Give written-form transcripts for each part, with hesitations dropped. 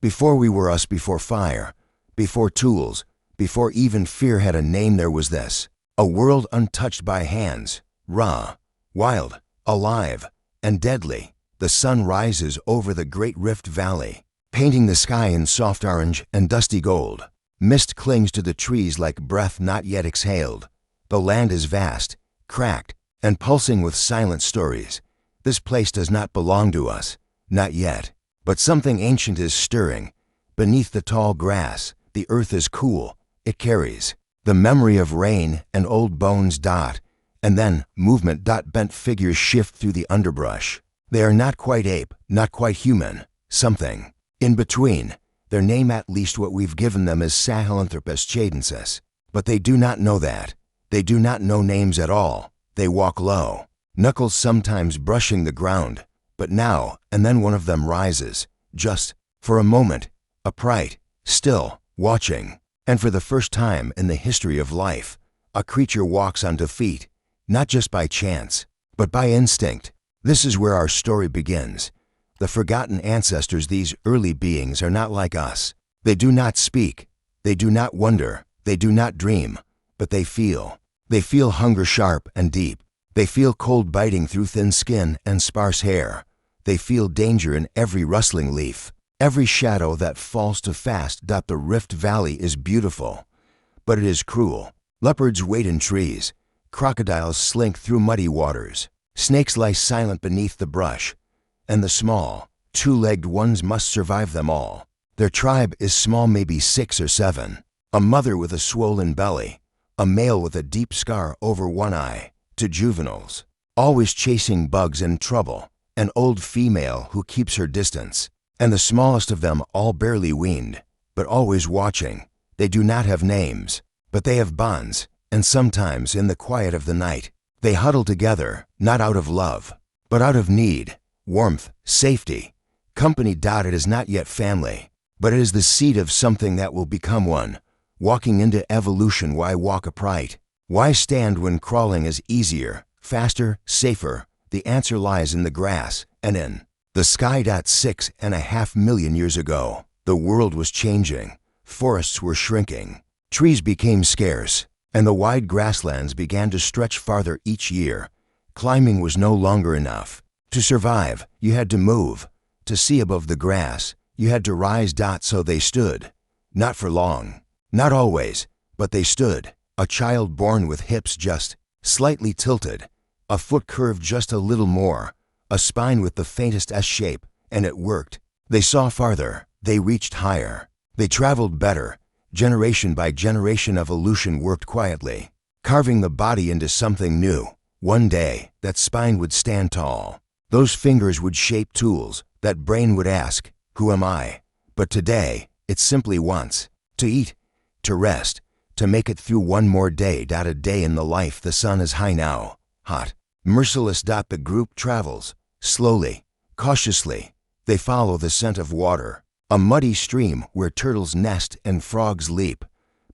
Before we were us, before fire, before tools, before even fear had a name, there was this. A world untouched by hands, raw, wild, alive, and deadly. The sun rises over the great Rift Valley, painting the sky in soft orange and dusty gold. Mist clings to the trees like breath not yet exhaled. The land is vast, cracked, and pulsing with silent stories. This place does not belong to us, not yet. But something ancient is stirring. Beneath the tall grass, the earth is cool. It carries the memory of rain and old bones. And then movement. Bent figures shift through the underbrush. They are not quite ape, not quite human. Something in between. Their name, at least what we've given them, is Sahelanthropus chadensis. But they do not know that. They do not know names at all. They walk low, knuckles sometimes brushing the ground. But now and then one of them rises, just for a moment, upright, still, watching. And for the first time in the history of life, a creature walks onto feet, not just by chance, but by instinct. This is where our story begins. The forgotten ancestors, these early beings, are not like us. They do not speak, they do not wonder, they do not dream, but they feel. They feel hunger sharp and deep. They feel cold biting through thin skin and sparse hair. They feel danger in every rustling leaf, every shadow that falls to fast. The Rift Valley is beautiful, but it is cruel. Leopards wait in trees. Crocodiles slink through muddy waters. Snakes lie silent beneath the brush. And the small, two-legged ones must survive them all. Their tribe is small, maybe 6 or 7. A mother with a swollen belly. A male with a deep scar over one eye. To juveniles, always chasing bugs and trouble. An old female who keeps her distance. And the smallest of them, all barely weaned, but always watching. They do not have names, but they have bonds. And sometimes in the quiet of the night, they huddle together, not out of love, but out of need, warmth, safety, company. It is not yet family, but it is the seed of something that will become one. Walking into evolution. Why walk upright? Why stand when crawling is easier, faster, safer? The answer lies in the grass and in the sky. 6.5 million years ago, the world was changing. Forests were shrinking. Trees became scarce, and the wide grasslands began to stretch farther each year. Climbing was no longer enough. To survive, you had to move. To see above the grass, you had to rise. So they stood. Not for long. Not always, but they stood. A child born with hips just slightly tilted. A foot curved just a little more. A spine with the faintest S shape, and it worked. They saw farther. They reached higher. They traveled better. Generation by generation, evolution worked quietly, carving the body into something new. One day, that spine would stand tall. Those fingers would shape tools. That brain would ask, "Who am I?" But today, it simply wants to eat, to rest, to make it through one more day. A day in the life. The sun is high now, hot, merciless. The group travels, slowly, cautiously. They follow the scent of water. A muddy stream where turtles nest and frogs leap.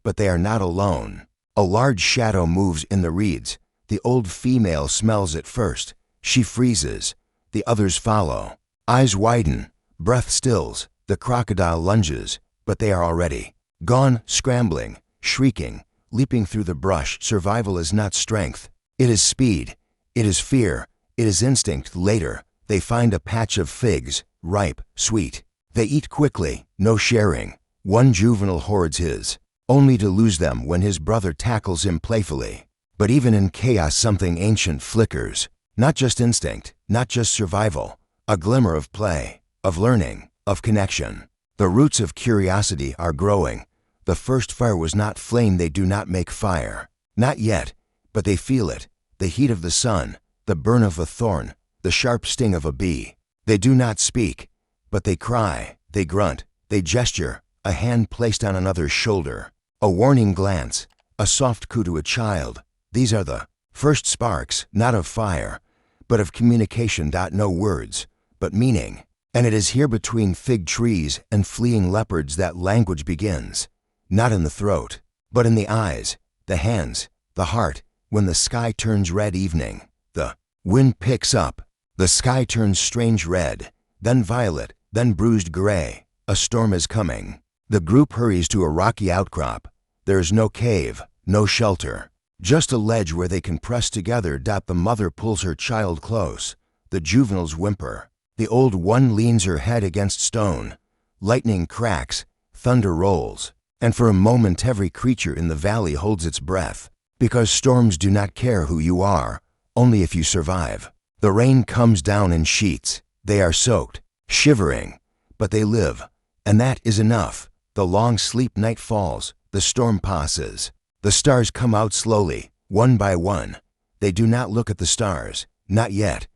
But they are not alone. A large shadow moves in the reeds. The old female smells it first. She freezes. The others follow. Eyes widen. Breath stills. The crocodile lunges. But they are already gone, scrambling, shrieking, leaping through the brush. Survival is not strength. It is speed. It is fear. It is instinct. Later, they find a patch of figs, ripe, sweet. They eat quickly, no sharing. One juvenile hoards his, only to lose them when his brother tackles him playfully. But even in chaos, something ancient flickers. Not just instinct, not just survival. A glimmer of play, of learning, of connection. The roots of curiosity are growing. The first fire was not flame. They do not make fire. Not yet, but they feel it. The heat of the sun, the burn of a thorn, the sharp sting of a bee. They do not speak, but they cry, they grunt, they gesture. A hand placed on another's shoulder. A warning glance, a soft coo to a child. These are the first sparks, not of fire, but of communication. No words, but meaning. And it is here between fig trees and fleeing leopards that language begins. Not in the throat, but in the eyes, the hands, the heart. When the sky turns red, evening, the wind picks up. The sky turns strange red, then violet, then bruised gray. A storm is coming. The group hurries to a rocky outcrop. There is no cave, no shelter, just a ledge where they can press together. The mother pulls her child close. The juveniles whimper. The old one leans her head against stone. Lightning cracks, thunder rolls, and for a moment every creature in the valley holds its breath, because storms do not care who you are, only if you survive. The rain comes down in sheets. They are soaked, shivering, but they live, and that is enough. The long sleep night falls. The storm passes. The stars come out slowly, one by one. They do not look at the stars, not yet.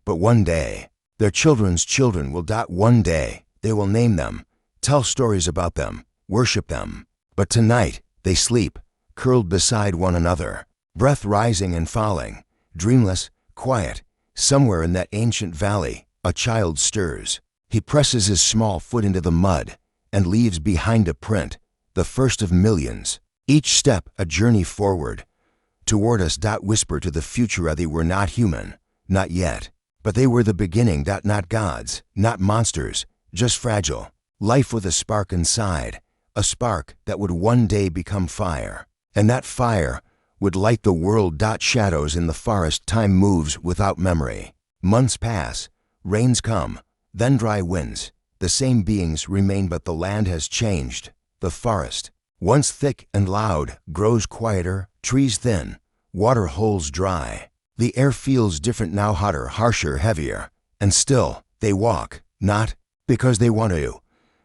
But one day, their children's children will. One day, they will name them, tell stories about them, worship them. But tonight, they sleep, curled beside one another, breath rising and falling, dreamless, quiet. Somewhere in that ancient valley, a child stirs. He presses his small foot into the mud and leaves behind a print, the first of millions. Each step a journey forward, toward us. Whisper to the future. They were not human, not yet, but they were the beginning. Not gods, not monsters, just fragile. Life with a spark inside, a spark that would one day become fire. And that fire would light the world. Shadows in the forest. Time moves without memory. Months pass, rains come, then dry winds. The same beings remain, but the land has changed. The forest, once thick and loud, grows quieter, trees thin, water holes dry. The air feels different now, hotter, harsher, heavier. And still, they walk, not because they want to,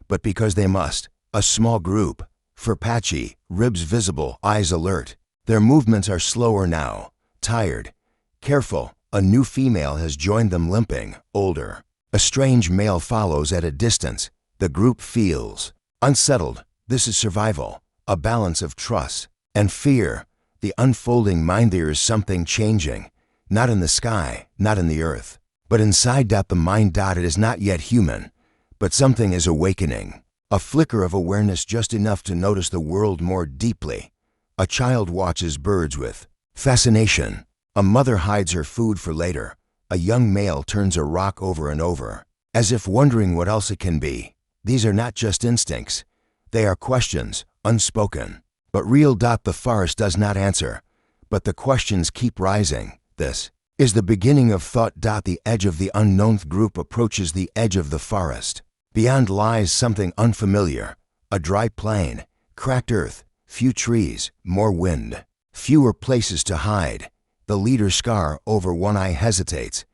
but because they must. A small group, fur patchy, ribs visible, eyes alert. Their movements are slower now, tired, careful. A new female has joined them, limping, older. A strange male follows at a distance. The group feels unsettled. This is survival, a balance of trust and fear. The unfolding mind. There is something changing, not in the sky, not in the earth, but inside. The mind. It is not yet human, but something is awakening. A flicker of awareness, just enough to notice the world more deeply. A child watches birds with fascination. A mother hides her food for later. A young male turns a rock over and over, as if wondering what else it can be. These are not just instincts. They are questions, unspoken, but real. The forest does not answer, but the questions keep rising. This is the beginning of thought. The edge of the unknown. Group approaches the edge of the forest. Beyond lies something unfamiliar. A dry plain, cracked earth, few trees, more wind, fewer places to hide. The leader's scar over one eye hesitates.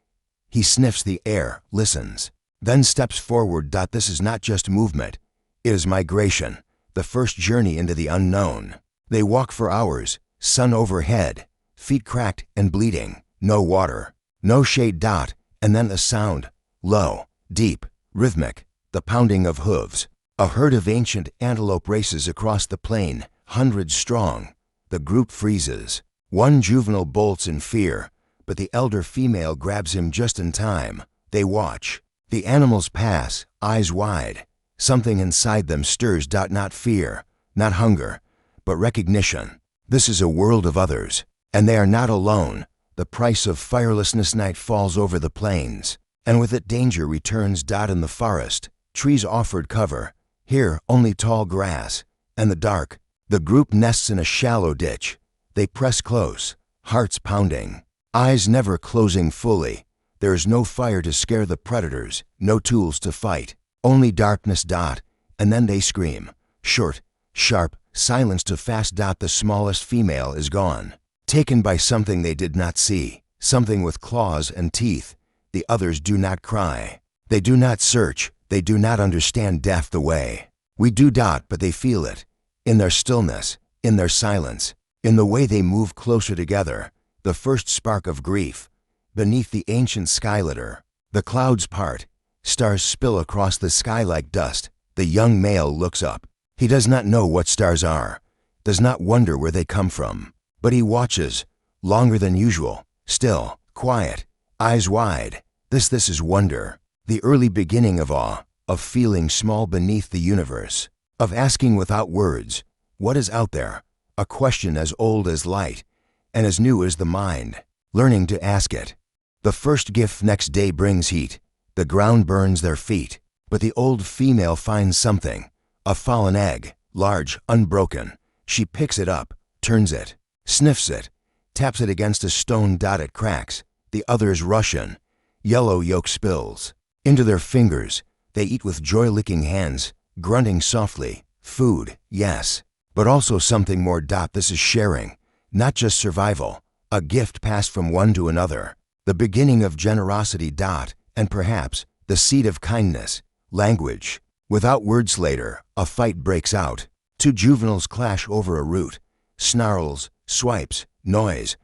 He sniffs the air, listens, then steps forward. This is not just movement. It is migration, the first journey into the unknown. They walk for hours, sun overhead, feet cracked and bleeding, no water, no shade. And then the sound, low, deep, rhythmic, the pounding of hooves. A herd of ancient antelope races across the plain, hundreds strong. The group freezes. One juvenile bolts in fear, but the elder female grabs him just in time. They watch. The animals pass, eyes wide. Something inside them stirs. Not fear, not hunger, but recognition. This is a world of others, and they are not alone. The price of firelessness. Night falls over the plains, and with it danger returns. In the forest, trees offered cover. Here, only tall grass, and the dark. The group nests in a shallow ditch. They press close, hearts pounding, eyes never closing fully. There is no fire to scare the predators, no tools to fight, only darkness. And then they scream, short, sharp, silence to fast. The smallest female is gone, taken by something they did not see, something with claws and teeth. The others do not cry. They do not search. They do not understand death the way we do. But they feel it, in their stillness, in their silence, in the way they move closer together. The first spark of grief. Beneath the ancient skylitter, the clouds part. Stars spill across the sky like dust. The young male looks up. He does not know what stars are, does not wonder where they come from. But he watches, longer than usual, still, quiet, eyes wide. This is wonder. The early beginning of awe, of feeling small beneath the universe, of asking without words, what is out there? A question as old as light, and as new as the mind, learning to ask it. The first gift. Next day brings heat. The ground burns their feet. But the old female finds something, a fallen egg, large, unbroken. She picks it up, turns it, sniffs it, taps it against a stone. It cracks. The others rush in. Yellow yolk spills. Into their fingers. They eat with joy-licking hands, grunting softly. Food, yes, but also something more. This is sharing, not just survival. A gift passed from one to another. The beginning of generosity. And perhaps the seed of kindness. Language. Without words. Later, a fight breaks out. Two juveniles clash over a root. Snarls, swipes, noise.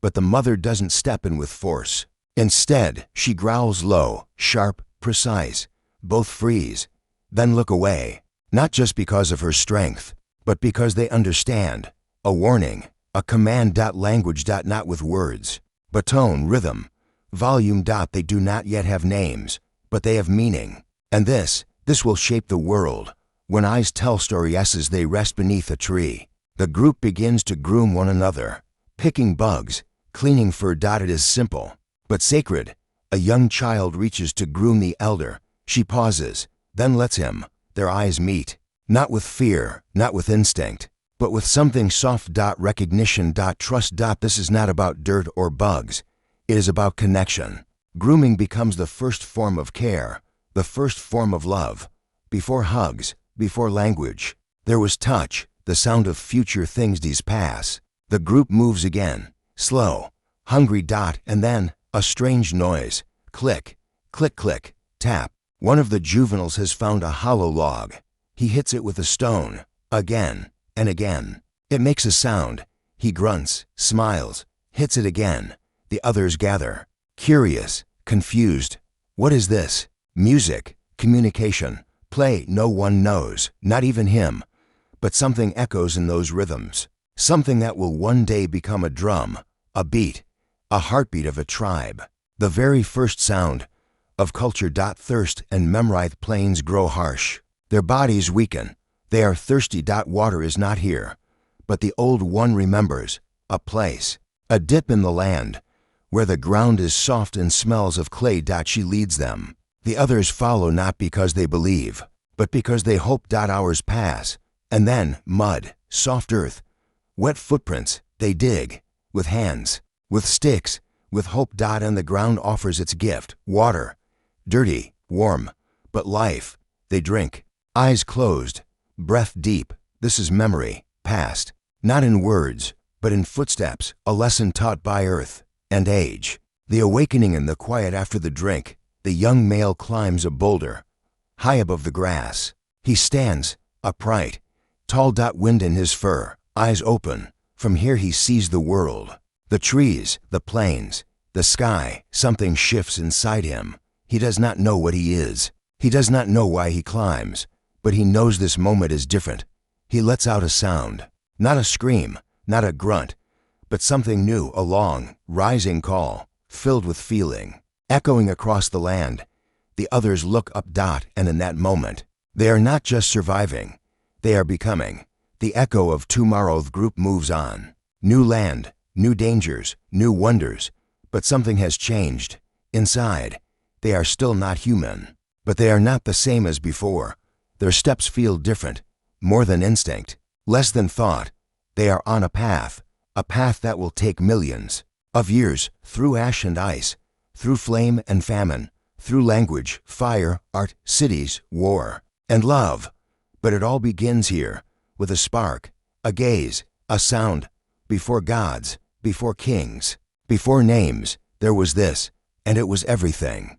But the mother doesn't step in with force. Instead, she growls low, sharp, precise. Both freeze, then look away. Not just because of her strength, but because they understand. A warning, a command. Language. Not with words, but tone, rhythm, volume. They do not yet have names, but they have meaning. And this will shape the world. When eyes tell stories as they rest beneath a tree, the group begins to groom one another, picking bugs, cleaning fur. It is simple, but sacred. A young child reaches to groom the elder. She pauses, then lets him. Their eyes meet, not with fear, not with instinct, but with something soft. Recognition. Trust. This is not about dirt or bugs. It is about connection. Grooming becomes the first form of care, the first form of love. Before hugs, before language, there was touch, the sound of future things. These pass. The group moves again, slow, hungry. And then, a strange noise. Click, click, click, tap. One of the juveniles has found a hollow log. He hits it with a stone, again and again. It makes a sound. He grunts, smiles, hits it again. The others gather, curious, confused. What is this? Music, communication, play. No one knows, not even him. But something echoes in those rhythms. Something that will one day become a drum, a beat, a heartbeat of a tribe. The very first sound of culture. Thirst and memory. Plains grow harsh. Their bodies weaken. They are thirsty. Water is not here. But the old one remembers. A place. A dip in the land, where the ground is soft and smells of clay. She leads them. The others follow not because they believe, but because they hope. Hours pass. And then, mud, soft earth, wet footprints. They dig. With hands. With sticks. With hope. And the ground offers its gift. Water. Dirty, warm, but life. They drink. Eyes closed. Breath deep. This is memory, past. Not in words, but in footsteps. A lesson taught by earth and age. The awakening in the quiet after the drink. The young male climbs a boulder, high above the grass. He stands, upright, tall. Wind in his fur, eyes open. From here he sees the world. The trees, the plains, the sky. Something shifts inside him. He does not know what he is. He does not know why he climbs, but he knows this moment is different. He lets out a sound, not a scream, not a grunt, but something new, a long, rising call, filled with feeling, echoing across the land. The others look up. And in that moment, they are not just surviving, they are becoming. The echo of tomorrow. The group moves on. New land, new dangers, new wonders, but something has changed. Inside, they are still not human, but they are not the same as before. Their steps feel different, more than instinct, less than thought. They are on a path that will take millions of years, through ash and ice, through flame and famine, through language, fire, art, cities, war, and love. But it all begins here, with a spark, a gaze, a sound. Before gods, before kings, before names, there was this, and it was everything.